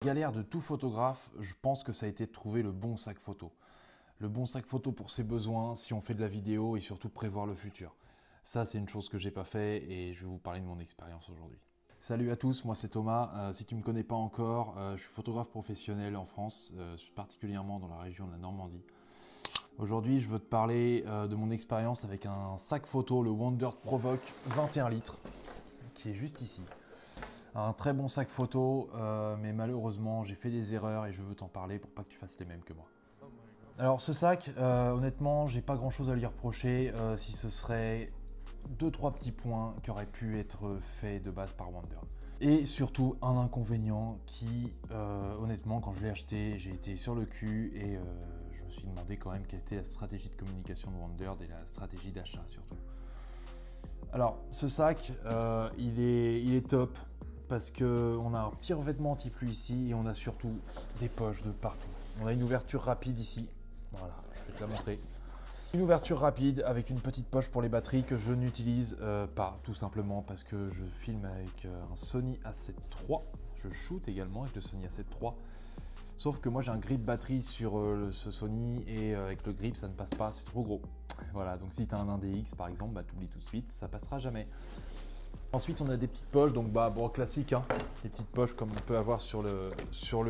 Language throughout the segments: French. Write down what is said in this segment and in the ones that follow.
Galère de tout photographe, je pense que ça a été de trouver le bon sac photo. Le bon sac photo pour ses besoins, si on fait de la vidéo et surtout prévoir le futur. Ça, c'est une chose que j'ai pas fait et je vais vous parler de mon expérience aujourd'hui. Salut à tous, moi c'est Thomas. Si tu me connais pas encore, je suis photographe professionnel en France, particulièrement dans la région de la Normandie. Aujourd'hui, je veux te parler de mon expérience avec un sac photo, le Wonder Provoke 21 litres, qui est juste ici. Un très bon sac photo, mais malheureusement j'ai fait des erreurs et je veux t'en parler pour pas que tu fasses les mêmes que moi. Alors ce sac, honnêtement, j'ai pas grand chose à lui reprocher si ce serait 2-3 petits points qui auraient pu être faits de base par Wonder. Et surtout un inconvénient qui, honnêtement, quand je l'ai acheté, j'ai été sur le cul et je me suis demandé quand même quelle était la stratégie de communication de Wonder et la stratégie d'achat surtout. Alors ce sac, il est top. Parce qu'on a un petit revêtement anti-pluie ici et on a surtout des poches de partout. On a une ouverture rapide ici. Voilà, je vais te la montrer. Une ouverture rapide avec une petite poche pour les batteries que je n'utilise pas, tout simplement parce que je filme avec un Sony A7 III. Je shoot également avec le Sony A7 III. Sauf que moi j'ai un grip batterie sur ce Sony et avec le grip ça ne passe pas, c'est trop gros. Voilà, donc si tu as un 1DX par exemple, bah, tu oublies tout de suite, ça passera jamais. Ensuite, on a des petites poches, donc bon, classique, hein, les petites poches comme on peut avoir sur le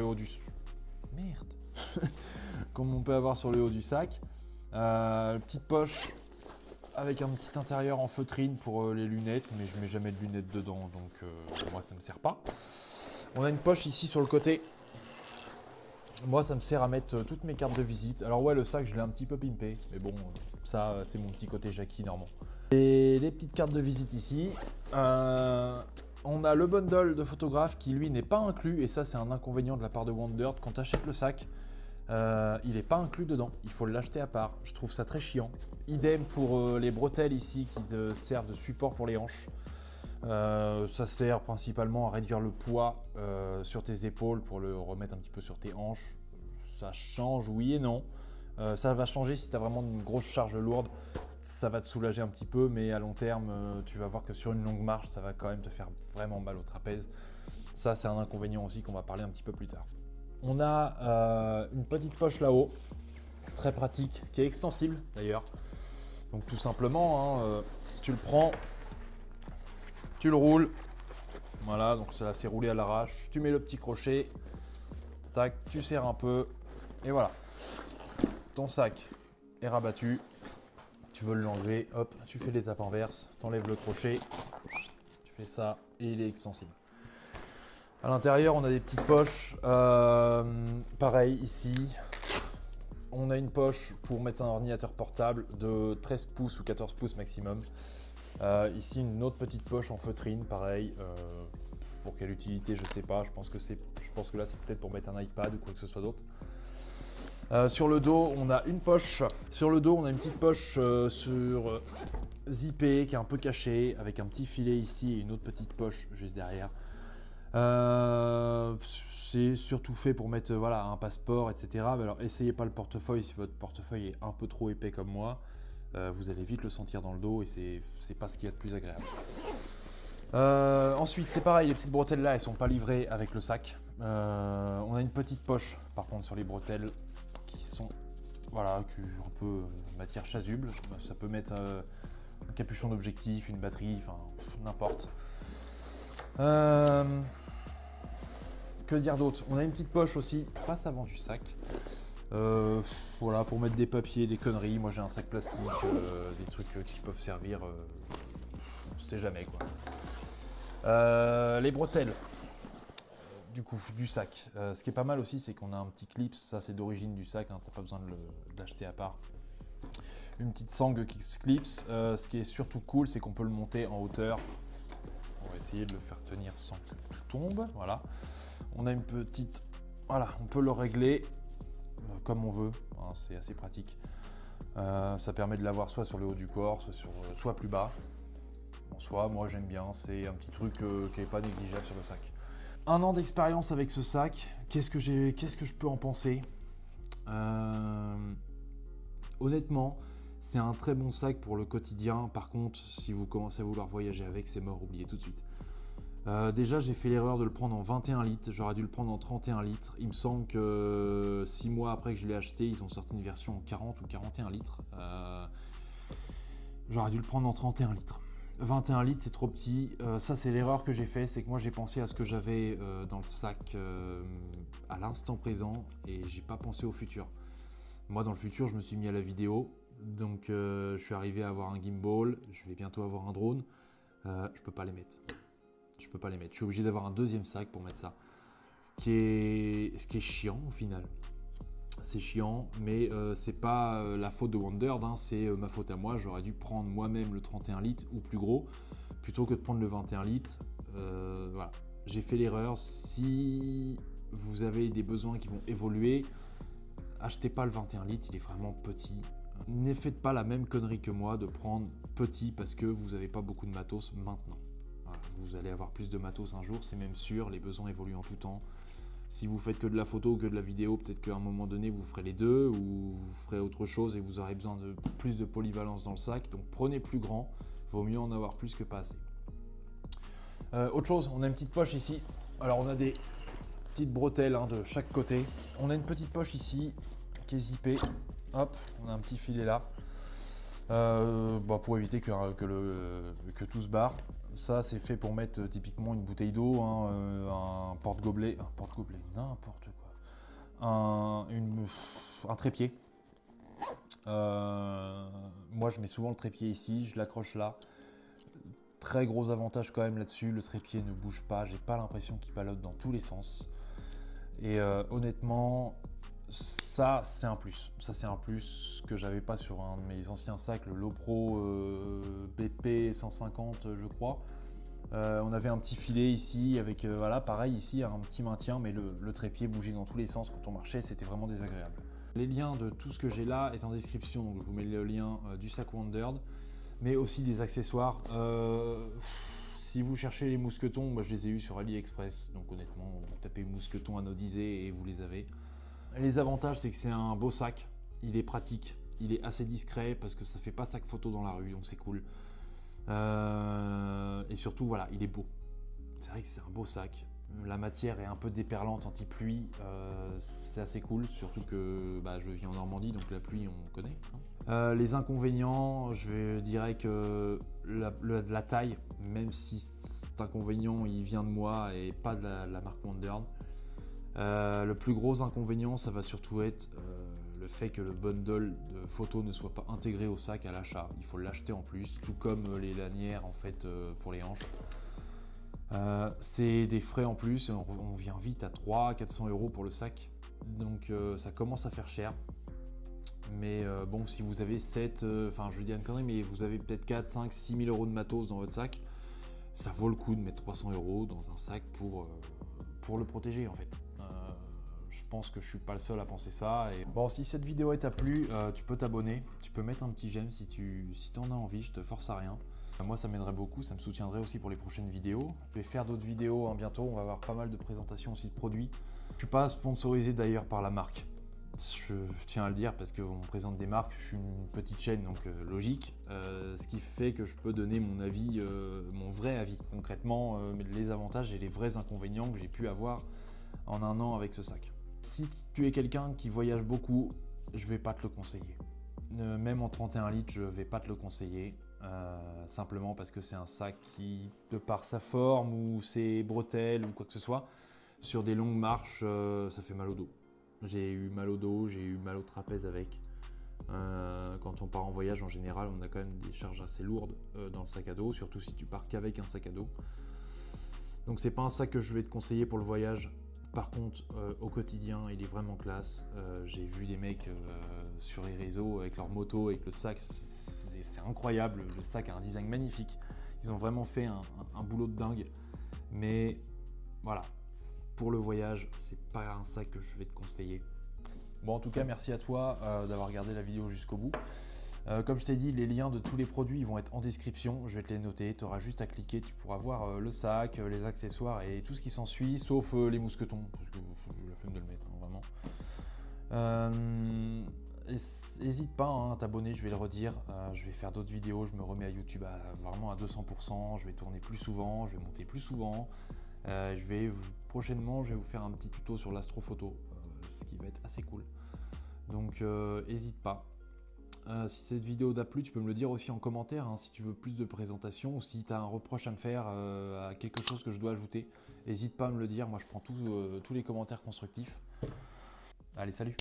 haut du... Merde. Comme on peut avoir sur le haut du sac. Petite poche avec un petit intérieur en feutrine pour les lunettes, mais je mets jamais de lunettes dedans, donc moi ça me sert pas. On a une poche ici sur le côté. Moi, ça me sert à mettre toutes mes cartes de visite. Alors ouais, le sac, je l'ai un petit peu pimpé, mais bon, ça, c'est mon petit côté Jackie normand. Et les petites cartes de visite ici. On a le bundle de photographe qui, lui, n'est pas inclus. Et ça, c'est un inconvénient de la part de Wonder. Quand tu achètes le sac, il n'est pas inclus dedans. Il faut l'acheter à part. Je trouve ça très chiant. Idem pour les bretelles ici qui servent de support pour les hanches. Ça sert principalement à réduire le poids sur tes épaules pour le remettre un petit peu sur tes hanches. Ça change, oui et non. Ça va changer si tu as vraiment une grosse charge lourde. Ça va te soulager un petit peu, mais à long terme, tu vas voir que sur une longue marche, ça va quand même te faire vraiment mal au trapèze. Ça, c'est un inconvénient aussi qu'on va parler un petit peu plus tard. On a une petite poche là-haut, très pratique, qui est extensible d'ailleurs. Donc tout simplement, hein, tu le prends, tu le roules. Voilà, donc ça c'est roulé à l'arrache. Tu mets le petit crochet, tac, tu serres un peu, et voilà. Ton sac est rabattu. Tu veux l'enlever, hop, tu fais l'étape inverse, tu enlèves le crochet, tu fais ça et il est extensible. À l'intérieur, on a des petites poches, pareil ici. On a une poche pour mettre un ordinateur portable de 13 pouces ou 14 pouces maximum. Ici, une autre petite poche en feutrine, pareil. Pour quelle utilité, je ne sais pas. Je pense que là, c'est peut-être pour mettre un iPad ou quoi que ce soit d'autre. Sur le dos, on a une poche. Sur le dos, on a une petite poche zippée qui est un peu cachée avec un petit filet ici et une autre petite poche juste derrière. C'est surtout fait pour mettre voilà, un passeport, etc. Mais alors, essayez pas le portefeuille si votre portefeuille est un peu trop épais comme moi. Vous allez vite le sentir dans le dos et c'est pas ce qu'il y a de plus agréable. Ensuite, c'est pareil, les petites bretelles là, elles sont pas livrées avec le sac. On a une petite poche, par contre, sur les bretelles qui sont, voilà, un peu matière chasuble. Ça peut mettre un capuchon d'objectif, une batterie, enfin n'importe. Que dire d'autre? On a une petite poche aussi face avant du sac. Voilà, pour mettre des papiers, des conneries. Moi j'ai un sac plastique, des trucs qui peuvent servir, on ne sait jamais quoi. Les bretelles du sac. Ce qui est pas mal aussi, c'est qu'on a un petit clip, ça c'est d'origine du sac, hein, t'as pas besoin de l'acheter à part. Une petite sangle qui se clipse. Ce qui est surtout cool, c'est qu'on peut le monter en hauteur. On va essayer de le faire tenir sans que tout tombe. Voilà. On a une petite, voilà, on peut le régler comme on veut. Hein, c'est assez pratique. Ça permet de l'avoir soit sur le haut du corps, soit plus bas. En soi, moi j'aime bien. C'est un petit truc qui n'est pas négligeable sur le sac. 1 an d'expérience avec ce sac, qu'est-ce que je peux en penser? Honnêtement, c'est un très bon sac pour le quotidien. Par contre, si vous commencez à vouloir voyager avec, c'est mort, oubliez tout de suite. Déjà, j'ai fait l'erreur de le prendre en 21 litres. J'aurais dû le prendre en 31 litres. Il me semble que 6 mois après que je l'ai acheté, ils ont sorti une version en 40 ou 41 litres. J'aurais dû le prendre en 31 litres. 21 litres, c'est trop petit. Ça, c'est l'erreur que j'ai fait. C'est que moi, j'ai pensé à ce que j'avais dans le sac à l'instant présent et j'ai pas pensé au futur. Moi, dans le futur, je me suis mis à la vidéo. Donc, je suis arrivé à avoir un gimbal. Je vais bientôt avoir un drone. Je peux pas les mettre. Je peux pas les mettre. Je suis obligé d'avoir un deuxième sac pour mettre ça. Ce qui est chiant au final. C'est chiant, mais c'est pas la faute de Wondered, hein, c'est ma faute à moi. J'aurais dû prendre moi-même le 31 litres ou plus gros plutôt que de prendre le 21 litres. Voilà, j'ai fait l'erreur. Si vous avez des besoins qui vont évoluer, achetez pas le 21 litres, il est vraiment petit. Ne faites pas la même connerie que moi de prendre petit parce que vous n'avez pas beaucoup de matos maintenant. Voilà, vous allez avoir plus de matos un jour, c'est même sûr, les besoins évoluent en tout temps. Si vous faites que de la photo ou que de la vidéo, peut-être qu'à un moment donné, vous ferez les deux ou vous ferez autre chose et vous aurez besoin de plus de polyvalence dans le sac. Donc prenez plus grand, vaut mieux en avoir plus que pas assez. Autre chose, on a une petite poche ici. Alors on a des petites bretelles de chaque côté. On a une petite poche ici qui est zippée. Hop, on a un petit filet là. Pour éviter que tout se barre. Ça, c'est fait pour mettre typiquement une bouteille d'eau, un porte-gobelet, n'importe quoi, un trépied. Moi, je mets souvent le trépied ici, je l'accroche là. Très gros avantage quand même là-dessus, le trépied ne bouge pas, j'ai pas l'impression qu'il ballotte dans tous les sens. Et honnêtement, ça c'est un plus. Ça c'est un plus que j'avais pas sur un de mes anciens sacs, le Lowepro BP 150 je crois. On avait un petit filet ici avec voilà, pareil ici un petit maintien, mais le trépied bougeait dans tous les sens quand on marchait, c'était vraiment désagréable. Les liens de tout ce que j'ai là est en description, donc je vous mets le lien du sac Wondered, mais aussi des accessoires. Si vous cherchez les mousquetons, moi je les ai eus sur AliExpress, donc honnêtement, vous tapez mousquetons anodisés et vous les avez. Les avantages, c'est que c'est un beau sac, il est pratique, il est assez discret parce que ça fait pas sac photo dans la rue, donc c'est cool. Et surtout, voilà, il est beau. C'est vrai que c'est un beau sac. La matière est un peu déperlante anti-pluie, c'est assez cool, surtout que je vis en Normandie, donc la pluie on connaît. Les inconvénients, je dirais que la taille, même si cet inconvénient il vient de moi et pas de la marque Wondered. Le plus gros inconvénient, ça va surtout être le fait que le bundle de photos ne soit pas intégré au sac à l'achat. Il faut l'acheter en plus, tout comme les lanières en fait pour les hanches. C'est des frais en plus, on vient vite à 300-400 € pour le sac, donc ça commence à faire cher. Mais bon, si vous avez 7, je veux dire une connerie, mais vous avez peut-être 4, 5, 6 000 € de matos dans votre sac, ça vaut le coup de mettre 300 € dans un sac pour le protéger en fait. Je pense que je suis pas le seul à penser ça. Et bon, si cette vidéo t'a plu, tu peux t'abonner, tu peux mettre un petit j'aime si t'en as envie, je te force à rien. Moi, ça m'aiderait beaucoup, ça me soutiendrait aussi pour les prochaines vidéos. Je vais faire d'autres vidéos bientôt, on va avoir pas mal de présentations aussi de produits. Je suis pas sponsorisé d'ailleurs par la marque. Je tiens à le dire parce qu'on me présente des marques, je suis une petite chaîne donc logique, ce qui fait que je peux donner mon avis, mon vrai avis, concrètement les avantages et les vrais inconvénients que j'ai pu avoir en un an avec ce sac. Si tu es quelqu'un qui voyage beaucoup, je vais pas te le conseiller. Même en 31 litres, je vais pas te le conseiller, simplement parce que c'est un sac qui, de par sa forme ou ses bretelles ou quoi que ce soit, sur des longues marches, ça fait mal au dos. J'ai eu mal au dos, j'ai eu mal au trapèze avec. Quand on part en voyage, en général, on a quand même des charges assez lourdes dans le sac à dos, surtout si tu pars qu'avec un sac à dos. Donc c'est pas un sac que je vais te conseiller pour le voyage. Par contre, au quotidien, il est vraiment classe. J'ai vu des mecs sur les réseaux avec leur moto, avec le sac, c'est incroyable. Le sac a un design magnifique. Ils ont vraiment fait un boulot de dingue. Mais voilà. Pour le voyage, c'est pas un sac que je vais te conseiller. Bon, en tout cas, merci à toi d'avoir regardé la vidéo jusqu'au bout. Comme je t'ai dit, les liens de tous les produits vont être en description. Je vais te les noter. Tu auras juste à cliquer. Tu pourras voir le sac, les accessoires et tout ce qui s'ensuit, sauf les mousquetons, parce que j'ai la flemme de le mettre, vraiment. N'hésite pas à t'abonner, je vais le redire. Je vais faire d'autres vidéos, je me remets à YouTube vraiment à 200%. Je vais tourner plus souvent, je vais monter plus souvent. Prochainement, je vais vous faire un petit tuto sur l'astrophoto, ce qui va être assez cool. Donc, n'hésite pas. Si cette vidéo t'a plu, tu peux me le dire aussi en commentaire, hein, si tu veux plus de présentations ou si tu as un reproche à me faire, à quelque chose que je dois ajouter. N'hésite pas à me le dire, moi je prends tous les commentaires constructifs. Allez, salut!